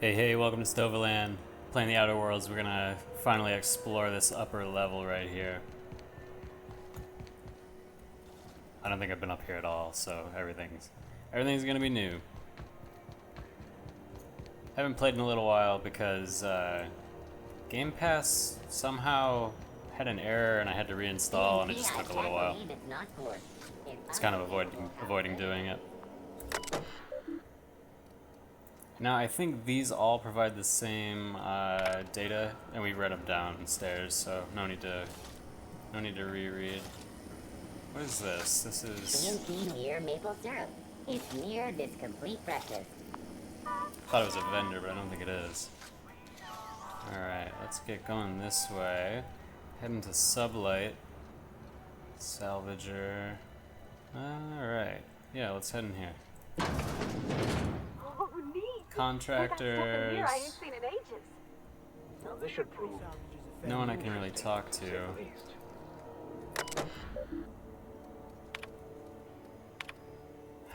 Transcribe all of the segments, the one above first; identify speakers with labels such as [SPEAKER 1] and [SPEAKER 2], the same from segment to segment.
[SPEAKER 1] Hey, hey, welcome to Stoverland. Playing the Outer Worlds, we're gonna finally explore this upper level right here. I don't think I've been up here at all, so everything's gonna be new. Haven't played in a little while because Game Pass somehow had an error and I had to reinstall and it just took a little while. It's kind of avoiding doing it. Now I think these all provide the same data, and we read them downstairs, so no need to reread. What is this? This is.
[SPEAKER 2] Near maple syrup. It's near this complete breakfast.
[SPEAKER 1] Thought it was a vendor, but I don't think it is. Alright, let's get going this way. Heading to Sublight. Salvager. Alright. Yeah, let's head in here.
[SPEAKER 3] Oh, neat.
[SPEAKER 1] Contractors.
[SPEAKER 3] Here I ain't seen in ages.
[SPEAKER 4] Now this should prove
[SPEAKER 1] No one I can really talk to.
[SPEAKER 4] at least.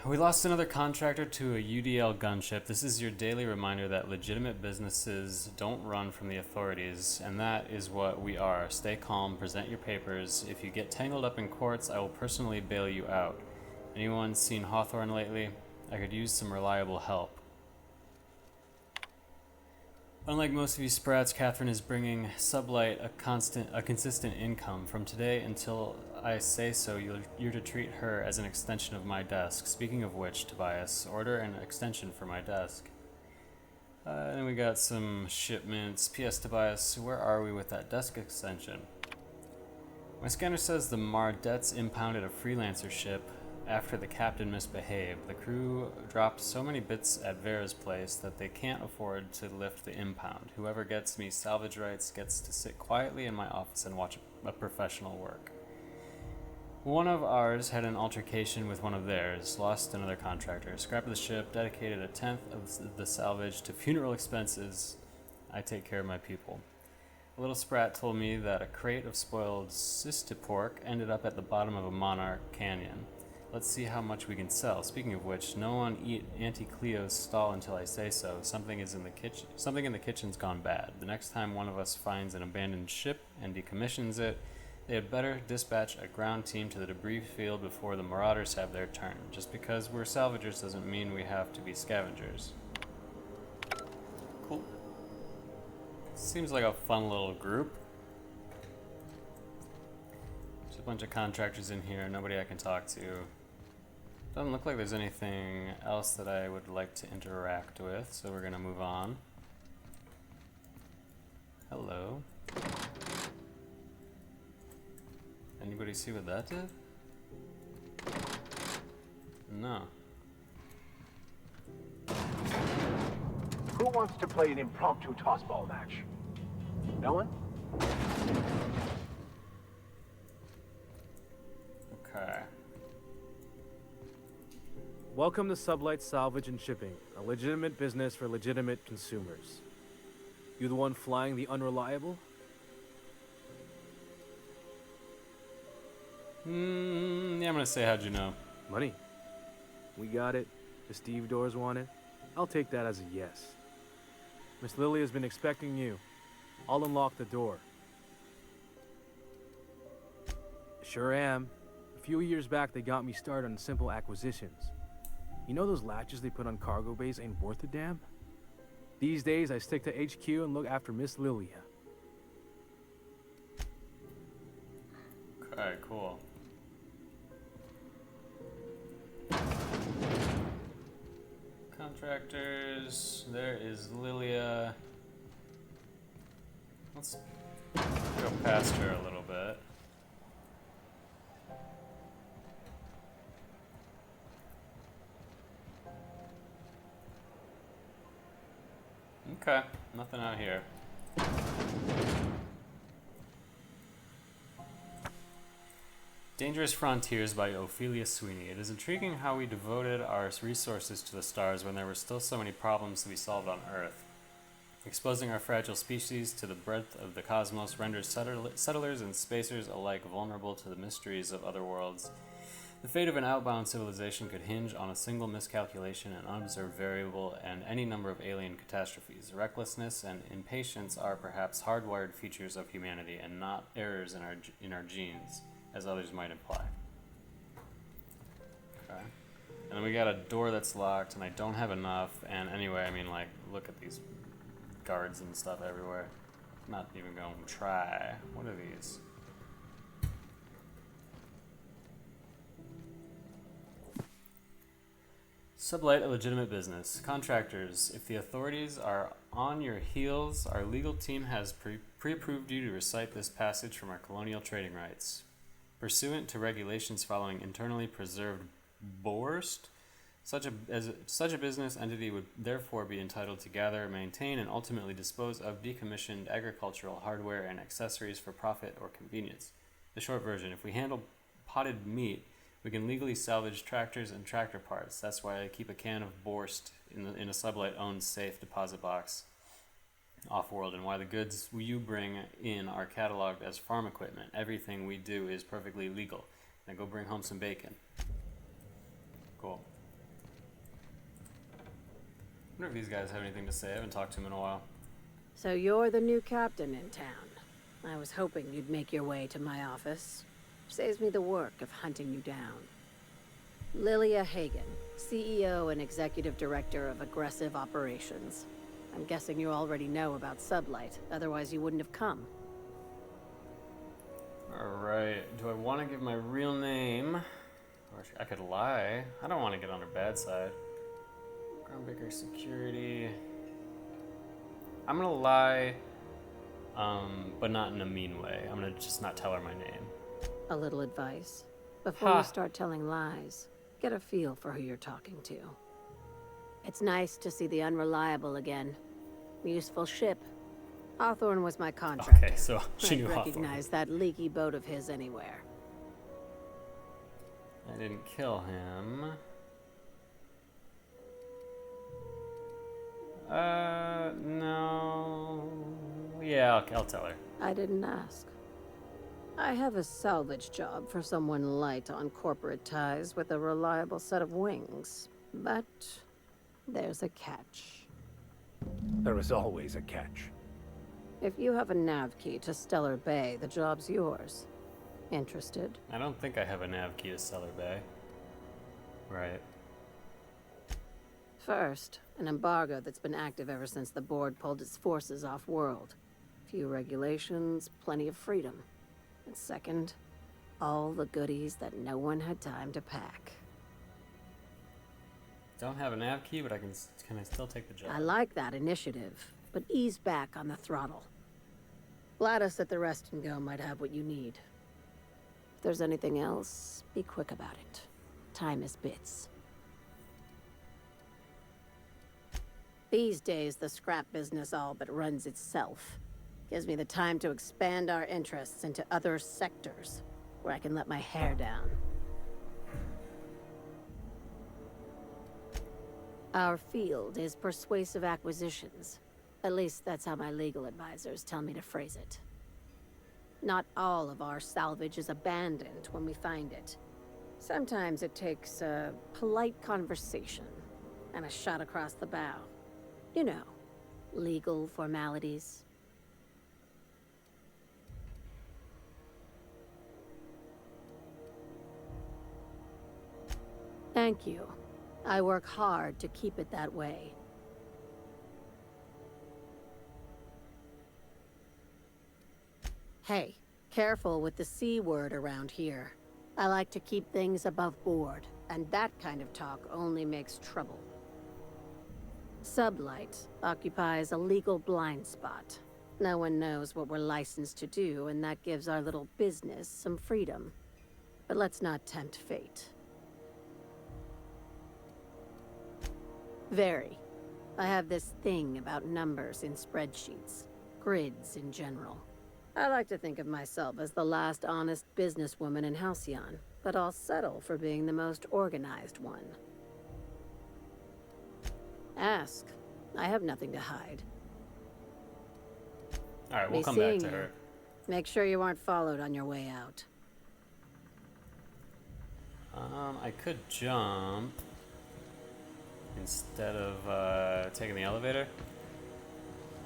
[SPEAKER 1] We lost another contractor to a UDL gunship. This is your daily reminder that legitimate businesses don't run from the authorities, and that is what we are. Stay calm, present your papers. If you get tangled up in courts, I will personally bail you out. Anyone seen Hawthorne lately? I could use some reliable help. Unlike most of you sprats, Catherine is bringing Sublight a consistent income. From today until I say so, you're to treat her as an extension of my desk. Speaking of which, Tobias, order an extension for my desk. And then we got some shipments. P.S. Tobias, where are we with that desk extension? My scanner says the Mardets impounded a freelancer ship after the captain misbehaved. The crew dropped so many bits at Vera's place that they can't afford to lift the impound. Whoever gets me salvage rights gets to sit quietly in my office and watch a professional work. One of ours had an altercation with one of theirs, lost another contractor, scrapped the ship, dedicated a tenth of the salvage to funeral expenses. I take care of my people. A little sprat told me that a crate of spoiled cistipork ended up at the bottom of a Monarch Canyon. Let's see how much we can sell. Speaking of which, no one eat Auntie Cleo's stall until I say so. Something in the kitchen's gone bad. The next time one of us finds an abandoned ship and decommissions it, they had better dispatch a ground team to the debris field before the marauders have their turn. Just because we're salvagers doesn't mean we have to be scavengers. Cool. Seems like a fun little group. There's a bunch of contractors in here, nobody I can talk to. Doesn't look like there's anything else that I would like to interact with, so we're gonna move on. Hello. Anybody see what that did? No.
[SPEAKER 4] Who wants to play an impromptu tossball match? No one?
[SPEAKER 1] Okay.
[SPEAKER 5] Welcome to Sublight Salvage and Shipping, a legitimate business for legitimate consumers. You the one flying the unreliable?
[SPEAKER 1] Yeah, I'm gonna say how'd you know?
[SPEAKER 5] Money. We got it. The Steve Doors want it. I'll take that as a yes. Miss Lily has been expecting you. I'll unlock the door. Sure am. A few years back, they got me started on simple acquisitions. You know those latches they put on cargo bays ain't worth a damn? These days, I stick to HQ and look after Miss Lilia.
[SPEAKER 1] Okay, cool. Contractors, there is Lilia. Let's go past her a little bit. Okay, nothing out here. Dangerous Frontiers by Ophelia Sweeney. It is intriguing how we devoted our resources to the stars when there were still so many problems to be solved on Earth. Exposing our fragile species to the breadth of the cosmos renders settlers and spacers alike vulnerable to the mysteries of other worlds. The fate of an outbound civilization could hinge on a single miscalculation, an unobserved variable, and any number of alien catastrophes. Recklessness and impatience are perhaps hardwired features of humanity and not errors in our genes, as others might imply. Okay. And then we got a door that's locked, and I don't have enough. And anyway, I mean, like, look at these guards and stuff everywhere. Not even going to try. What are these? Sublight a legitimate business. Contractors, if the authorities are on your heels, our legal team has pre-approved you to recite this passage from our colonial trading rights. Pursuant to regulations following internally preserved Borst, such a business entity would therefore be entitled to gather, maintain, and ultimately dispose of decommissioned agricultural hardware and accessories for profit or convenience. The short version, if we handle potted meat, we can legally salvage tractors and tractor parts. That's why I keep a can of Borst in a Sublight-owned safe deposit box off-world, and why the goods you bring in are cataloged as farm equipment. Everything we do is perfectly legal. Now go bring home some bacon. Cool. I wonder if these guys have anything to say. I haven't talked to them in a while.
[SPEAKER 3] So you're the new captain in town. I was hoping you'd make your way to my office. Saves me the work of hunting you down. Lilia Hagen, CEO and Executive Director of Aggressive Operations. I'm guessing you already know about Sublight, otherwise you wouldn't have come.
[SPEAKER 1] Alright, do I want to give my real name? Or I could lie. I don't want to get on her bad side. Groundbreaker Security. I'm gonna lie, but not in a mean way. I'm gonna just not tell her my name.
[SPEAKER 3] A little advice. Before you start telling lies, get a feel for who you're talking to. It's nice to see the Unreliable again. Useful ship. Hawthorne was my contractor.
[SPEAKER 1] Okay, so she knew
[SPEAKER 3] I'd
[SPEAKER 1] Hawthorne.
[SPEAKER 3] recognize that leaky boat of his anywhere.
[SPEAKER 1] I didn't kill him. No. Yeah, I'll tell her.
[SPEAKER 3] I didn't ask. I have a salvage job for someone light on corporate ties with a reliable set of wings. But there's a catch.
[SPEAKER 4] There is always a catch.
[SPEAKER 3] If you have a nav key to Stellar Bay, the job's yours. Interested?
[SPEAKER 1] I don't think I have a nav key to Stellar Bay. Right.
[SPEAKER 3] First, an embargo that's been active ever since the board pulled its forces off-world. Few regulations, plenty of freedom. And second, all the goodies that no one had time to pack.
[SPEAKER 1] Don't have a nav key, but can I still take the job?
[SPEAKER 3] I like that initiative, but ease back on the throttle. Gladys at the Rest and Go might have what you need. If there's anything else, be quick about it. Time is bits. These days, the scrap business all but runs itself. Gives me the time to expand our interests into other sectors, where I can let my hair down. Our field is persuasive acquisitions. At least that's how my legal advisors tell me to phrase it. Not all of our salvage is abandoned when we find it. Sometimes it takes a polite conversation and a shot across the bow. You know, legal formalities. Thank you. I work hard to keep it that way. Hey, careful with the C word around here. I like to keep things above board, and that kind of talk only makes trouble. Sublight occupies a legal blind spot. No one knows what we're licensed to do, and that gives our little business some freedom. But let's not tempt fate. Very. I have this thing about numbers in spreadsheets. Grids in general. I like to think of myself as the last honest businesswoman in Halcyon, but I'll settle for being the most organized one. Ask. I have nothing to hide.
[SPEAKER 1] Alright, we'll
[SPEAKER 3] Be
[SPEAKER 1] come back
[SPEAKER 3] seeing
[SPEAKER 1] to
[SPEAKER 3] you.
[SPEAKER 1] her.
[SPEAKER 3] Make sure you aren't followed on your way out.
[SPEAKER 1] I could jump instead of taking the elevator.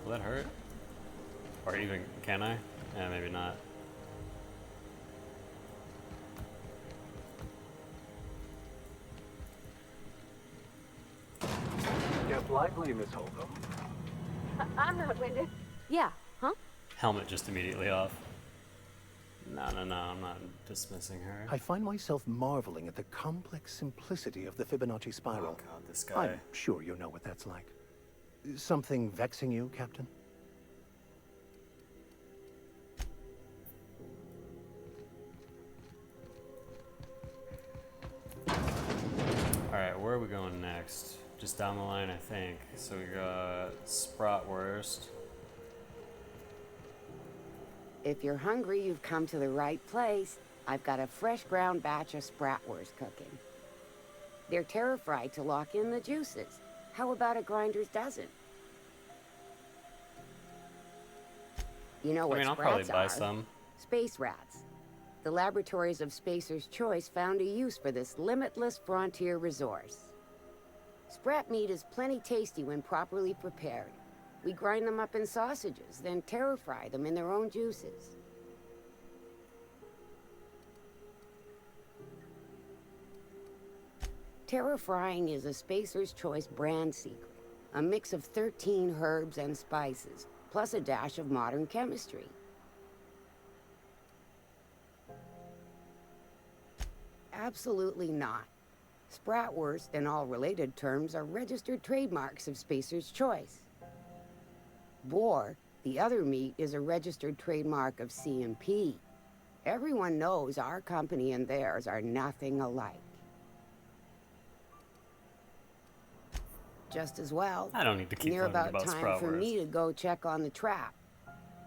[SPEAKER 1] Will that hurt? Or even, can I? Yeah, maybe not.
[SPEAKER 4] Step lively, Miss Holcomb.
[SPEAKER 3] I'm not winded. Yeah, huh?
[SPEAKER 1] Helmet just immediately off. No, I'm not dismissing her.
[SPEAKER 6] I find myself marveling at the complex simplicity of the Fibonacci spiral.
[SPEAKER 1] Oh god, this guy.
[SPEAKER 6] I'm sure you know what that's like. Something vexing you, Captain?
[SPEAKER 1] Alright, where are we going next? Just down the line, I think. So we got Spratwurst.
[SPEAKER 7] If you're hungry, you've come to the right place. I've got a fresh ground batch of Spratwurst cooking. They're terra-fried to lock in the juices. How about a grinder's dozen? You know
[SPEAKER 1] I
[SPEAKER 7] what
[SPEAKER 1] mean, I'll
[SPEAKER 7] sprats
[SPEAKER 1] probably buy
[SPEAKER 7] are?
[SPEAKER 1] some.
[SPEAKER 7] Space rats. The laboratories of Spacer's Choice found a use for this limitless frontier resource. Sprat meat is plenty tasty when properly prepared. We grind them up in sausages, then terra-fry them in their own juices. Terra-frying is a Spacer's Choice brand secret. A mix of 13 herbs and spices, plus a dash of modern chemistry. Absolutely not. Spratwurst and all related terms are registered trademarks of Spacer's Choice. Boar, the other meat, is a registered trademark of C&P. Everyone knows our company and theirs are nothing alike. Just as well,
[SPEAKER 1] I don't need to keep
[SPEAKER 7] near
[SPEAKER 1] learning
[SPEAKER 7] about
[SPEAKER 1] about
[SPEAKER 7] time for me
[SPEAKER 1] Spratwurst.
[SPEAKER 7] to go check on the trap.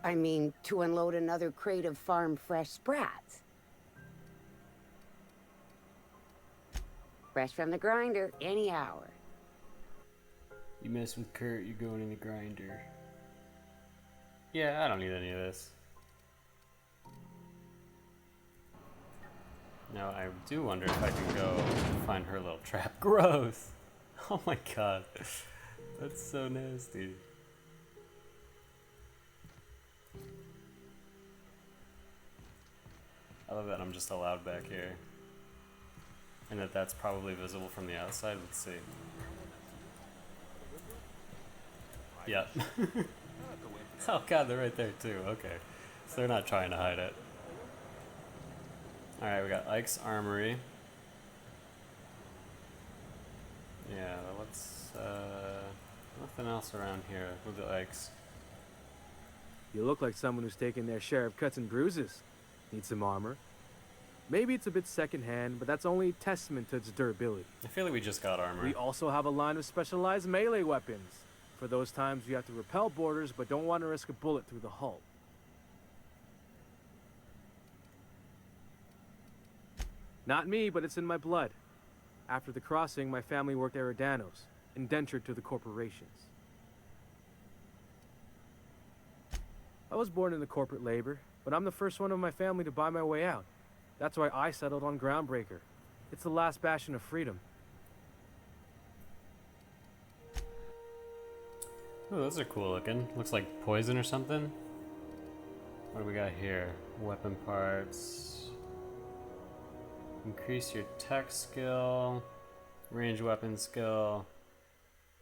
[SPEAKER 7] I mean, to unload another crate of farm fresh sprats. Fresh from the grinder, any hour.
[SPEAKER 1] You mess with Kurt, you're going in the grinder. Yeah, I don't need any of this. Now, I do wonder if I can go find her little trap. Gross! Oh my god. That's so nasty. I love that I'm just allowed back here. And that's probably visible from the outside. Let's see. Yep. Oh god, they're right there too. Okay. So they're not trying to hide it. Alright, we got Ike's Armory. Yeah, let's, nothing else around here with the Ike's.
[SPEAKER 5] You look like someone who's taken their share of cuts and bruises. Need some armor? Maybe it's a bit secondhand, but that's only testament to its durability.
[SPEAKER 1] I feel like we just got armor.
[SPEAKER 5] We also have a line of specialized melee weapons. For those times you have to repel boarders but don't want to risk a bullet through the hull. Not me, but it's in my blood. After the crossing, my family worked Eridanos, indentured to the corporations. I was born into corporate labor, but I'm the first one of my family to buy my way out. That's why I settled on Groundbreaker. It's the last bastion of freedom.
[SPEAKER 1] Oh, those are cool looking. Looks like poison or something. What do we got here? Weapon parts. Increase your tech skill. Range weapon skill.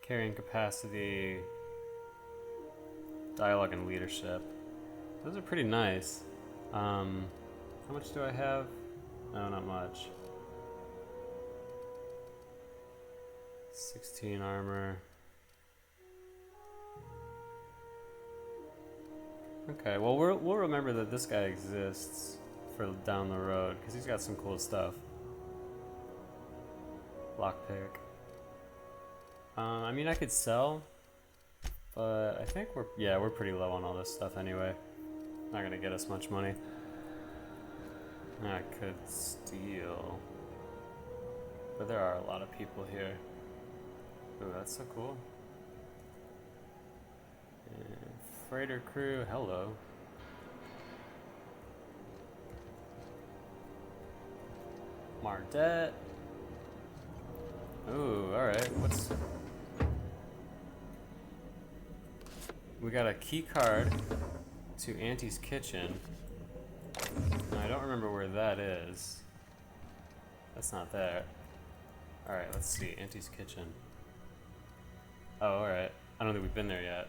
[SPEAKER 1] Carrying capacity. Dialogue and leadership. Those are pretty nice. How much do I have? No, not much. 16 armor. Okay, well we'll remember that this guy exists for down the road because he's got some cool stuff. Lockpick. I mean I could sell, but I think we're pretty low on all this stuff anyway. Not gonna get us much money. I could steal, but there are a lot of people here. Ooh, that's so cool. Freighter crew, hello. Mardet. Ooh, alright. What's... We got a key card to Auntie's kitchen. Now, I don't remember where that is. That's not there. Alright, let's see. Auntie's kitchen. Oh, alright. I don't think we've been there yet.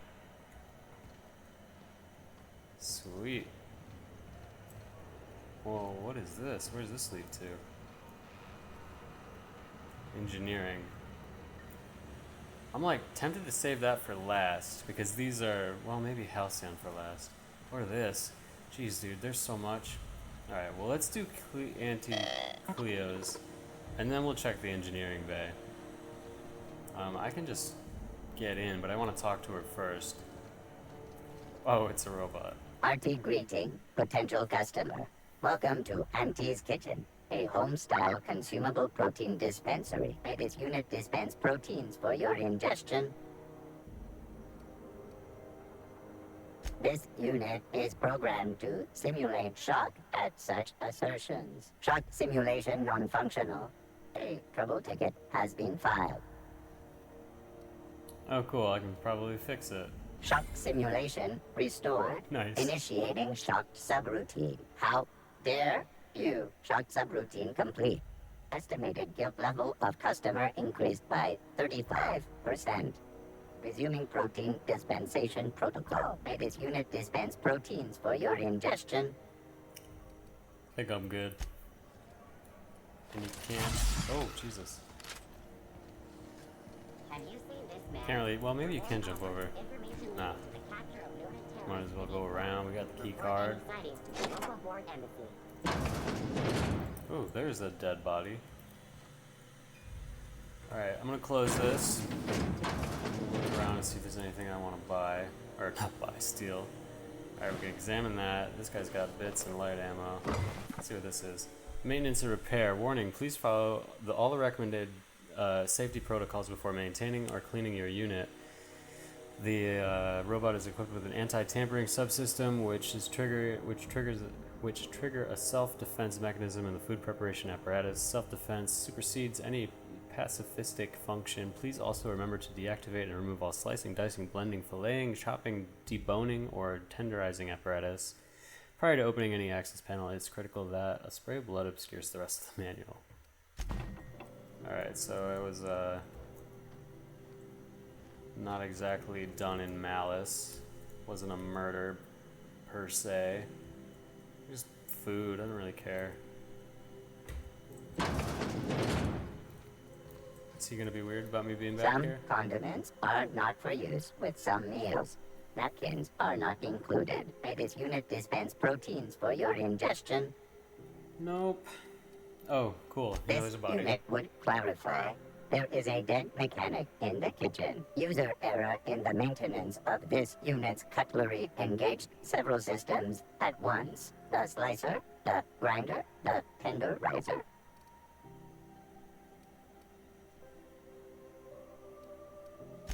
[SPEAKER 1] Sweet. Whoa, what is this? Where does this lead to? Engineering. I'm like tempted to save that for last because these are, well, maybe Halcyon for last. Or this. Jeez, dude, there's so much. Alright, well, let's do Auntie Cleo's and then we'll check the engineering bay. I can just get in, but I want to talk to her first. Oh, it's a robot.
[SPEAKER 2] Hearty greeting, potential customer. Welcome to Auntie's Kitchen, a home-style consumable protein dispensary. This unit dispense proteins for your ingestion. This unit is programmed to simulate shock at such assertions. Shock simulation non-functional. A trouble ticket has been filed.
[SPEAKER 1] Oh, cool. I can probably fix it.
[SPEAKER 2] Shock simulation restored.
[SPEAKER 1] Nice.
[SPEAKER 2] Initiating shocked subroutine. How dare you? Shocked subroutine complete. Estimated guilt level of customer increased by 35%. Resuming protein dispensation protocol. May this unit dispense proteins for your ingestion.
[SPEAKER 1] I think I'm good. And you can't. Oh, Jesus.
[SPEAKER 2] Have you seen this man?
[SPEAKER 1] Can't really. Well, maybe you can jump over.
[SPEAKER 2] Information
[SPEAKER 1] Nah.
[SPEAKER 2] the capture of noted
[SPEAKER 1] Might as well go around. We got the key card.
[SPEAKER 2] sightings to the local board embassy.
[SPEAKER 1] Oh, there's a dead body. Alright, I'm gonna close this. Look around and see if there's anything I want to buy. Or not buy, steal. Alright, we can examine that. This guy's got bits and light ammo. Let's see what this is. Maintenance and repair. Warning, please follow all the recommended safety protocols before maintaining or cleaning your unit. The robot is equipped with an anti-tampering subsystem, which trigger a self-defense mechanism in the food preparation apparatus. Self-defense supersedes any pacifistic function. Please also remember to deactivate and remove all slicing, dicing, blending, filleting, chopping, deboning, or tenderizing apparatus. Prior to opening any access panel, it's critical that a spray of blood obscures the rest of the manual. Alright, so it was not exactly done in malice. Wasn't a murder per se. Just food, I don't really care. Is he gonna be weird about me being back
[SPEAKER 2] Some
[SPEAKER 1] here?
[SPEAKER 2] condiments are not for use with some meals. Napkins are not included. May this unit dispense proteins for your ingestion.
[SPEAKER 1] Nope. Oh, cool. Yeah, there's
[SPEAKER 2] This
[SPEAKER 1] a body.
[SPEAKER 2] unit would clarify. There is a dead mechanic in the kitchen. User error in the maintenance of this unit's cutlery engaged several systems at once. The slicer, the grinder, the tenderizer.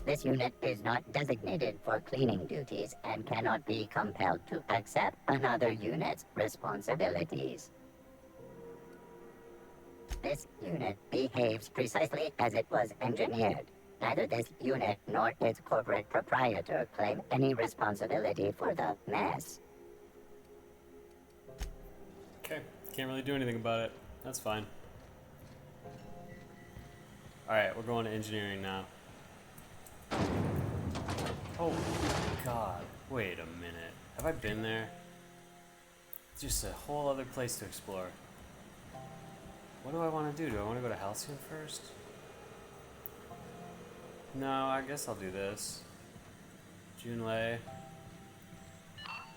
[SPEAKER 2] This unit is not designated for cleaning duties and cannot be compelled to accept another unit's responsibilities. This unit behaves precisely as it was engineered. Neither this unit nor its corporate proprietor claim any responsibility for the mess.
[SPEAKER 1] Okay, can't really do anything about it. That's fine. Alright, we're going to engineering now. Oh god, wait a minute. Have I been there? It's just a whole other place to explore. What do I want to do? Do I want to go to Halcyon first? No, I guess I'll do this. Junlei.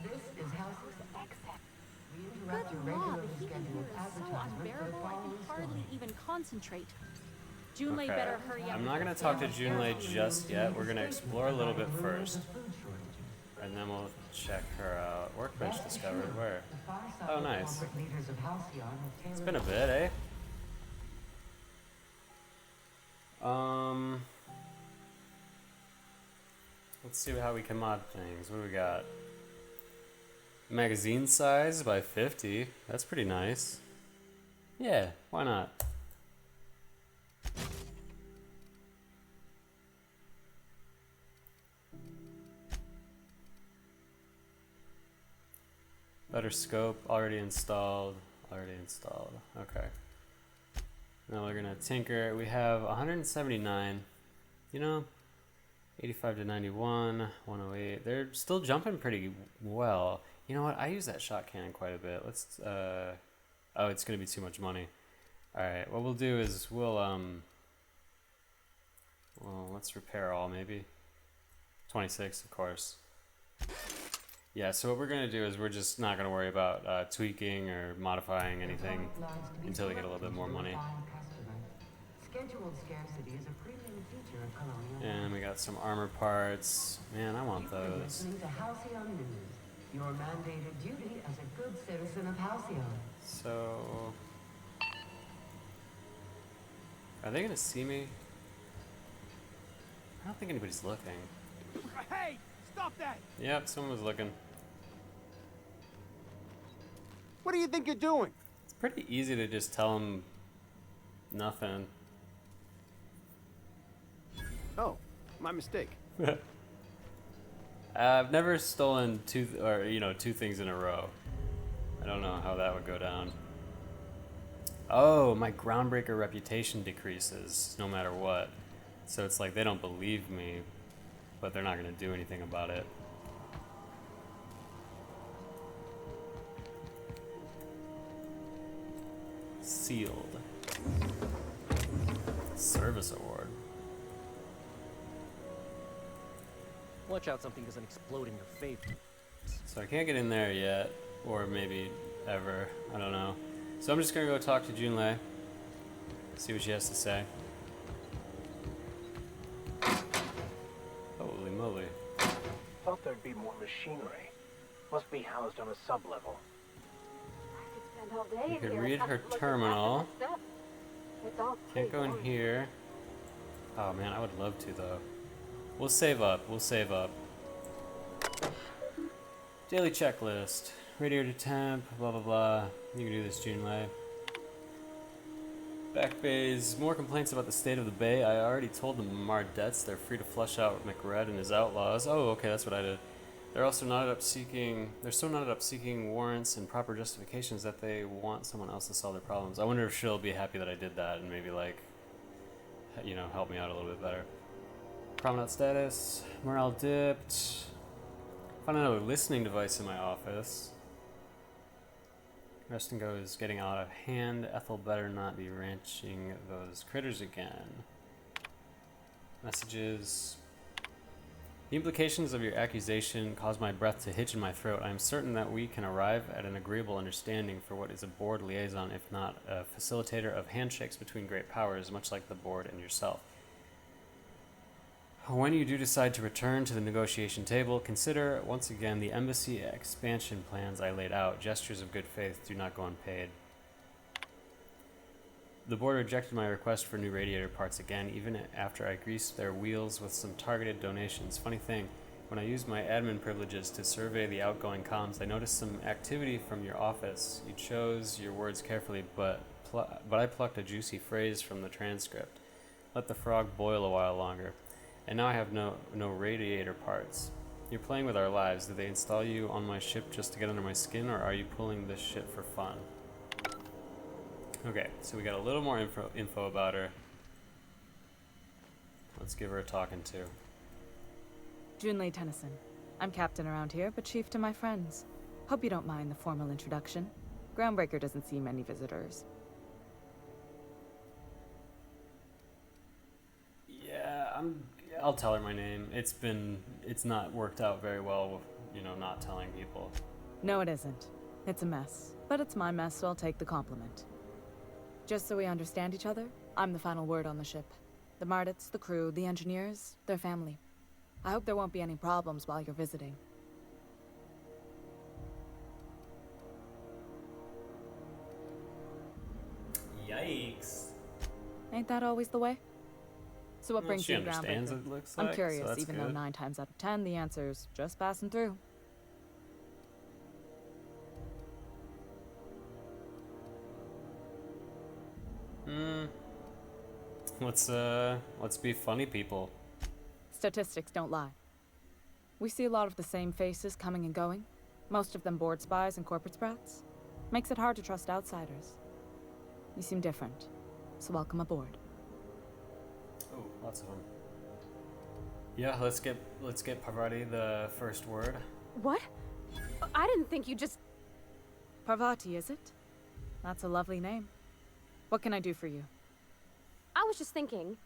[SPEAKER 8] This is Halcyon's exit. We
[SPEAKER 9] Good
[SPEAKER 8] interrupt your
[SPEAKER 9] lord,
[SPEAKER 8] regularly
[SPEAKER 9] the heat in
[SPEAKER 8] scheduled
[SPEAKER 9] here is so
[SPEAKER 8] advertisement for the
[SPEAKER 9] unbearable I
[SPEAKER 8] following
[SPEAKER 9] can hardly
[SPEAKER 8] story.
[SPEAKER 9] even concentrate. Junlei
[SPEAKER 1] Okay.
[SPEAKER 9] better hurry up.
[SPEAKER 1] I'm not gonna talk to Junlei just yet. We're gonna explore a little bit first. And then we'll check her out. Workbench discovered. Where? Oh, nice. It's been a bit, eh? Let's see how we can mod things. What do we got? Magazine size by 50. That's pretty nice. Yeah, why not? Better scope, already installed. Already installed. Okay. Now we're gonna tinker. We have 179. You know, 85 to 91, 108. They're still jumping pretty well. You know what? I use that shot cannon quite a bit. Let's. Oh, it's gonna be too much money. All right. What we'll do is well, let's repair all maybe. 26, of course. Yeah, so what we're going to do is we're just not going to worry about tweaking or modifying anything until we get a little bit more money.
[SPEAKER 8] Scheduled scarcity is a premium feature of Colonial.
[SPEAKER 1] And we got some armor parts. Man, I want those.
[SPEAKER 8] Listening to Halcyon News, your mandated duty as a good citizen of Halcyon.
[SPEAKER 1] So, are they going to see me? I don't think anybody's looking.
[SPEAKER 5] Hey! Stop that!
[SPEAKER 1] Yep, someone was looking.
[SPEAKER 10] What do you think you're doing?
[SPEAKER 1] It's pretty easy to just tell them nothing.
[SPEAKER 10] Oh, my mistake.
[SPEAKER 1] I've never stolen two things in a row. I don't know how that would go down. Oh, my groundbreaker reputation decreases no matter what. So it's like they don't believe me, but they're not going to do anything about it. Sealed. Service award.
[SPEAKER 11] Watch out something doesn't explode in your face.
[SPEAKER 1] So I can't get in there yet, or maybe ever. I don't know. So I'm just going to go talk to Junlei, see what she has to say. Holy moly.
[SPEAKER 4] Thought there'd be more machinery. Must be housed on a sub-level.
[SPEAKER 1] You can read her terminal. Can't go in here. Oh man, I would love to though. We'll save up. We'll save up. Daily checklist. Radiator temp. Blah blah blah. You can do this, Junlei. Back bays. More complaints about the state of the bay. I already told the Mardettes they're free to flush out McRed and his outlaws. Oh, okay, that's what I did. They're also knotted up seeking. They're so knotted up seeking warrants and proper justifications that they want someone else to solve their problems. I wonder if she'll be happy that I did that and maybe like, you know, help me out a little bit better. Promenade status. Morale dipped. Found another listening device in my office. Rest and Go is getting out of hand. Ethel better not be ranching those critters again. Messages. The implications of your accusation cause my breath to hitch in my throat. I am certain that we can arrive at an agreeable understanding for what is a board liaison, if not a facilitator of handshakes between great powers, much like the board and yourself. When you do decide to return to the negotiation table, consider once again the embassy expansion plans I laid out. Gestures of good faith do not go unpaid. The board rejected my request for new radiator parts again, even after I greased their wheels with some targeted donations. Funny thing, when I used my admin privileges to survey the outgoing comms, I noticed some activity from your office. You chose your words carefully, but I plucked a juicy phrase from the transcript. Let the frog boil a while longer. And now I have no radiator parts. You're playing with our lives. Did they install you on my ship just to get under my skin, or are you pulling this shit for fun? Okay, so we got a little more info about her. Let's give her a talking to.
[SPEAKER 12] Junlei Tennyson. I'm captain around here, but chief to my friends. Hope you don't mind the formal introduction. Groundbreaker doesn't see many visitors.
[SPEAKER 1] Yeah, I'll tell her my name. It's not worked out very well with, you know, not telling people.
[SPEAKER 12] No, it isn't. It's a mess. But it's my mess, so I'll take the compliment. Just so we understand each other, I'm the final word on the ship. The Mardettes, the crew, the engineers, their family. I hope there won't be any problems while you're visiting.
[SPEAKER 1] Yikes.
[SPEAKER 12] Ain't that always the way? So what brings
[SPEAKER 1] She
[SPEAKER 12] you to
[SPEAKER 1] understands,
[SPEAKER 12] Groundbreaker?
[SPEAKER 1] it looks
[SPEAKER 12] I'm
[SPEAKER 1] like, so
[SPEAKER 12] curious,
[SPEAKER 1] that's
[SPEAKER 12] even though
[SPEAKER 1] good.
[SPEAKER 12] 9 times out of 10 the answer's just passing through.
[SPEAKER 1] Let's be funny people.
[SPEAKER 12] Statistics don't lie. We see a lot of the same faces coming and going, most of them board spies and corporate sprats. Makes it hard to trust outsiders. You seem different, so welcome aboard.
[SPEAKER 1] Oh, lots of them. Yeah, let's get Parvati the first word.
[SPEAKER 9] What? I didn't think you just...
[SPEAKER 12] Parvati, is it? That's a lovely name. What can I do for you?
[SPEAKER 9] I was just thinking,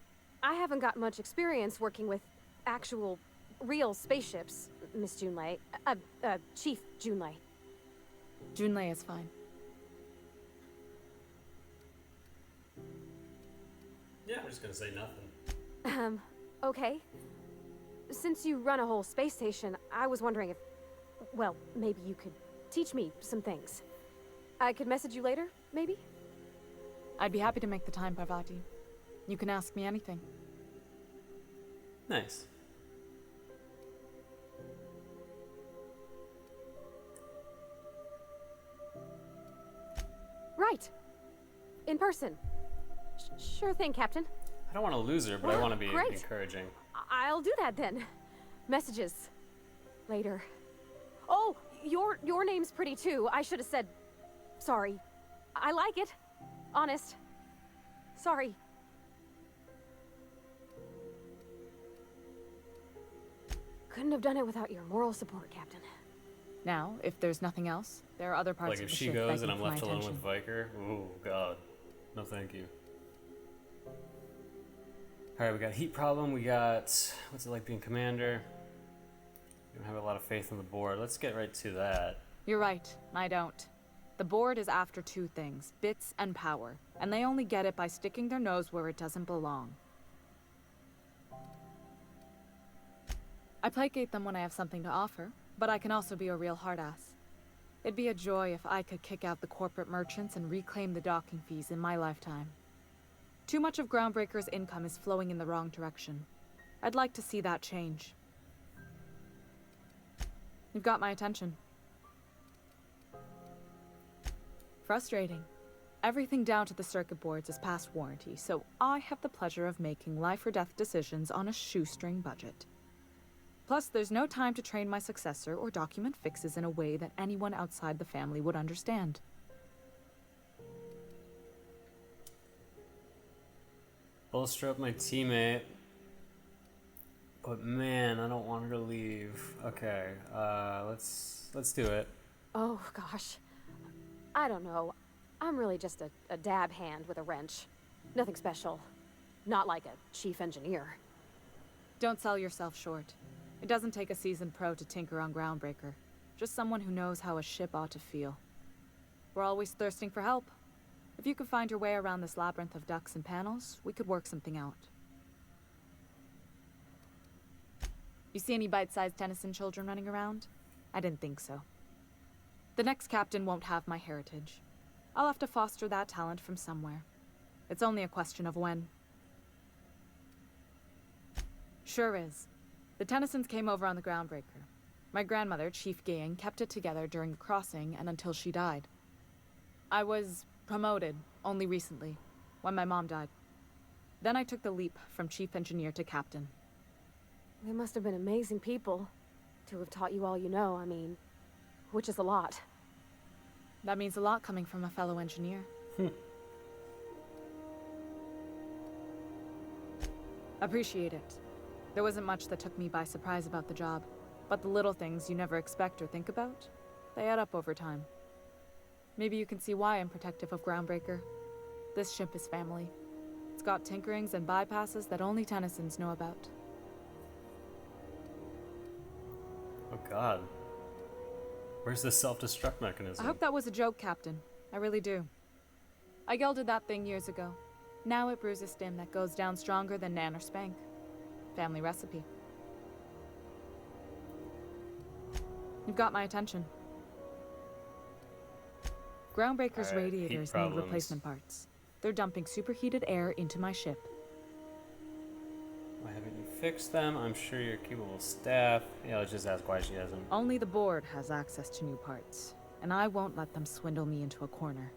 [SPEAKER 9] I haven't got much experience working with actual, real spaceships, Miss Junlei. Chief Junlei.
[SPEAKER 12] Junlei is fine.
[SPEAKER 1] Yeah, I'm just gonna say nothing.
[SPEAKER 9] Okay. Since you run a whole space station, I was wondering if... Well, maybe you could teach me some things. I could message you later, maybe?
[SPEAKER 12] I'd be happy to make the time, Parvati. You can ask me anything.
[SPEAKER 1] Nice.
[SPEAKER 9] Right. In person. Sure thing, Captain.
[SPEAKER 1] I don't want to lose her, but I want to be
[SPEAKER 9] Great.
[SPEAKER 1] encouraging.
[SPEAKER 9] I'll do that then. Messages. Later. Oh, your name's pretty too. I should have said... Sorry. I like it. Honest. Sorry. Couldn't have done it without your moral support, Captain.
[SPEAKER 12] Now, if there's nothing else, there are other parts
[SPEAKER 1] Like
[SPEAKER 12] of
[SPEAKER 1] if
[SPEAKER 12] the
[SPEAKER 1] she
[SPEAKER 12] ship
[SPEAKER 1] goes and
[SPEAKER 12] begging
[SPEAKER 1] I'm
[SPEAKER 12] for my
[SPEAKER 1] left alone
[SPEAKER 12] attention.
[SPEAKER 1] with Viker, oh god, no thank you. All right, we got heat problem. We got what's it like being commander. We don't have a lot of faith in the board. Let's get right to that.
[SPEAKER 12] You're right, I don't. The board is after two things, bits and power, and they only get it by sticking their nose where it doesn't belong. I placate them when I have something to offer, but I can also be a real hard-ass. It'd be a joy if I could kick out the corporate merchants and reclaim the docking fees in my lifetime. Too much of Groundbreaker's income is flowing in the wrong direction. I'd like to see that change. You've got my attention. Frustrating. Everything down to the circuit boards is past warranty, so I have the pleasure of making life or death decisions on a shoestring budget. Plus, there's no time to train my successor or document fixes in a way that anyone outside the family would understand.
[SPEAKER 1] Bolster up my teammate. But man, I don't want her to leave. Okay, let's do it.
[SPEAKER 9] Oh, gosh. I don't know. I'm really just a dab hand with a wrench. Nothing special. Not like a chief engineer.
[SPEAKER 12] Don't sell yourself short. It doesn't take a seasoned pro to tinker on Groundbreaker. Just someone who knows how a ship ought to feel. We're always thirsting for help. If you could find your way around this labyrinth of ducts and panels, we could work something out. You see any bite-sized Tennyson children running around? I didn't think so. The next captain won't have my heritage. I'll have to foster that talent from somewhere. It's only a question of when. Sure is. The Tennysons came over on the Groundbreaker. My grandmother, Chief Gayan, kept it together during the crossing and until she died. I was promoted only recently, when my mom died. Then I took the leap from chief engineer to captain.
[SPEAKER 9] They must have been amazing people to have taught you all you know, I mean, which is a lot.
[SPEAKER 12] That means a lot coming from a fellow engineer. Appreciate it. There wasn't much that took me by surprise about the job, but the little things you never expect or think about, they add up over time. Maybe you can see why I'm protective of Groundbreaker. This ship is family. It's got tinkerings and bypasses that only Tennysons know about.
[SPEAKER 1] Oh god. Where's the self-destruct
[SPEAKER 12] I
[SPEAKER 1] mechanism?
[SPEAKER 12] hope that was a joke, Captain. I really do. I gelded that thing years ago. Now it brews a stim that goes down stronger than Nan or Spank. Family recipe. You've got my attention. Groundbreaker's
[SPEAKER 1] Alright,
[SPEAKER 12] radiators
[SPEAKER 1] heat
[SPEAKER 12] need
[SPEAKER 1] problems.
[SPEAKER 12] replacement parts. They're dumping superheated air into my ship.
[SPEAKER 1] Why haven't you fixed them? I'm sure your capable staff. Yeah, let's just ask why she hasn't.
[SPEAKER 12] Only the board has access to new parts, and I won't let them swindle me into a corner.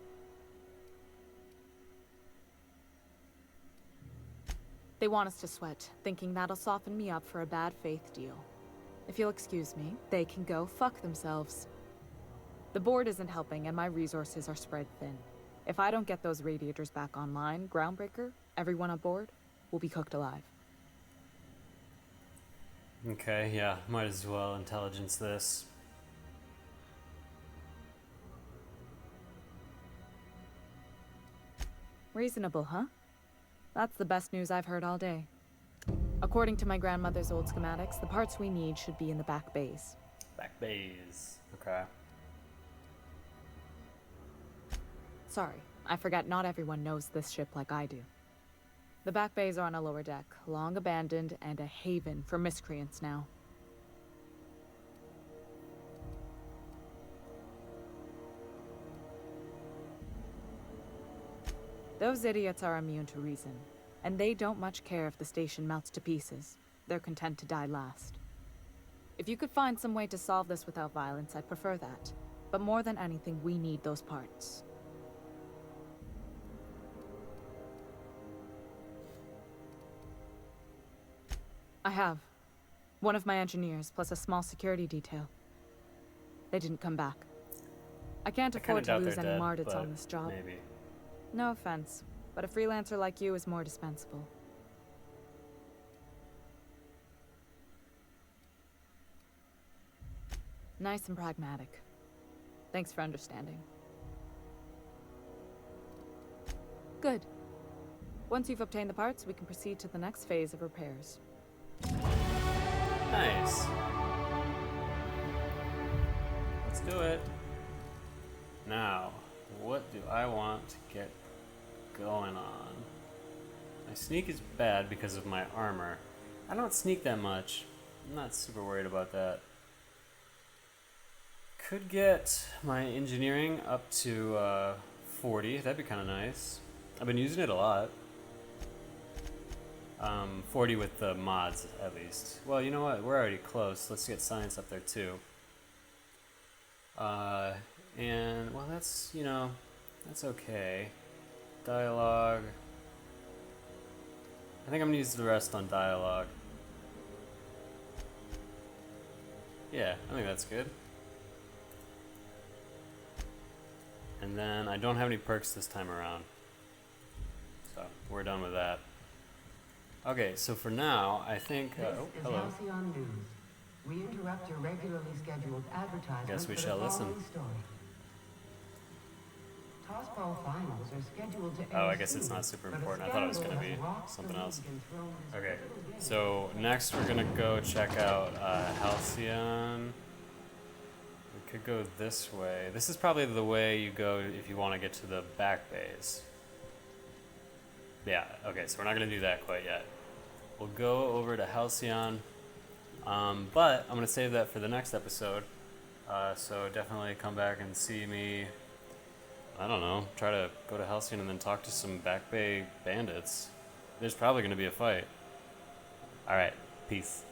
[SPEAKER 12] They want us to sweat, thinking that'll soften me up for a bad faith deal. If you'll excuse me, they can go fuck themselves. The board isn't helping and my resources are spread thin. If I don't get those radiators back online, Groundbreaker, everyone aboard, will be cooked alive.
[SPEAKER 1] Okay, yeah, might as well intelligence this.
[SPEAKER 12] Reasonable, huh? That's the best news I've heard all day. According to my grandmother's old schematics, the parts we need should be in the back bays.
[SPEAKER 1] Back bays. Okay.
[SPEAKER 12] Sorry, I forget not everyone knows this ship like I do. The back bays are on a lower deck, long abandoned and a haven for miscreants now. Those idiots are immune to reason, and they don't much care if the station melts to pieces. They're content to die last. If you could find some way to solve this without violence, I'd prefer that. But more than anything, we need those parts. I have. One of my engineers, plus a small security detail. They didn't come back. I can't afford to lose any Mardits on this job.
[SPEAKER 1] Maybe.
[SPEAKER 12] No offense, but a freelancer like you is more dispensable. Nice and pragmatic. Thanks for understanding. Good. Once you've obtained the parts, we can proceed to the next phase of repairs.
[SPEAKER 1] Nice. Let's do it. Now, what do I want to get going on? My sneak is bad because of my armor. I don't sneak that much. I'm not super worried about that. Could get my engineering up to 40. That'd be kind of nice. I've been using it a lot. 40 with the mods, at least. Well, you know what? We're already close. Let's get science up there, too. And, well, that's, you know, that's okay. Dialogue. I think I'm gonna use the rest on dialogue. Yeah, I think that's good. And then I don't have any perks this time around. So, we're done with that. Okay, so for now, I think...
[SPEAKER 8] This
[SPEAKER 1] oh,
[SPEAKER 8] is
[SPEAKER 1] hello.
[SPEAKER 8] Halcyon News. We interrupt your regularly scheduled advertisement
[SPEAKER 1] Guess we
[SPEAKER 8] for
[SPEAKER 1] shall
[SPEAKER 8] the
[SPEAKER 1] listen.
[SPEAKER 8] following story. Tossball finals are scheduled to
[SPEAKER 1] Oh,
[SPEAKER 8] air
[SPEAKER 1] I guess it's
[SPEAKER 8] soon,
[SPEAKER 1] not super
[SPEAKER 8] but a
[SPEAKER 1] important. I thought it was
[SPEAKER 8] scandal
[SPEAKER 1] going to
[SPEAKER 8] has
[SPEAKER 1] be
[SPEAKER 8] rocked
[SPEAKER 1] something
[SPEAKER 8] the
[SPEAKER 1] else.
[SPEAKER 8] league and thrown this
[SPEAKER 1] Okay,
[SPEAKER 8] little game.
[SPEAKER 1] so next we're going to go check out Halcyon. We could go this way. This is probably the way you go if you want to get to the back bays. Yeah, okay, so we're not going to do that quite yet. We'll go over to Halcyon, but I'm going to save that for the next episode. So definitely come back and see me, I don't know, try to go to Halcyon and then talk to some Back Bay bandits. There's probably going to be a fight. Alright, peace.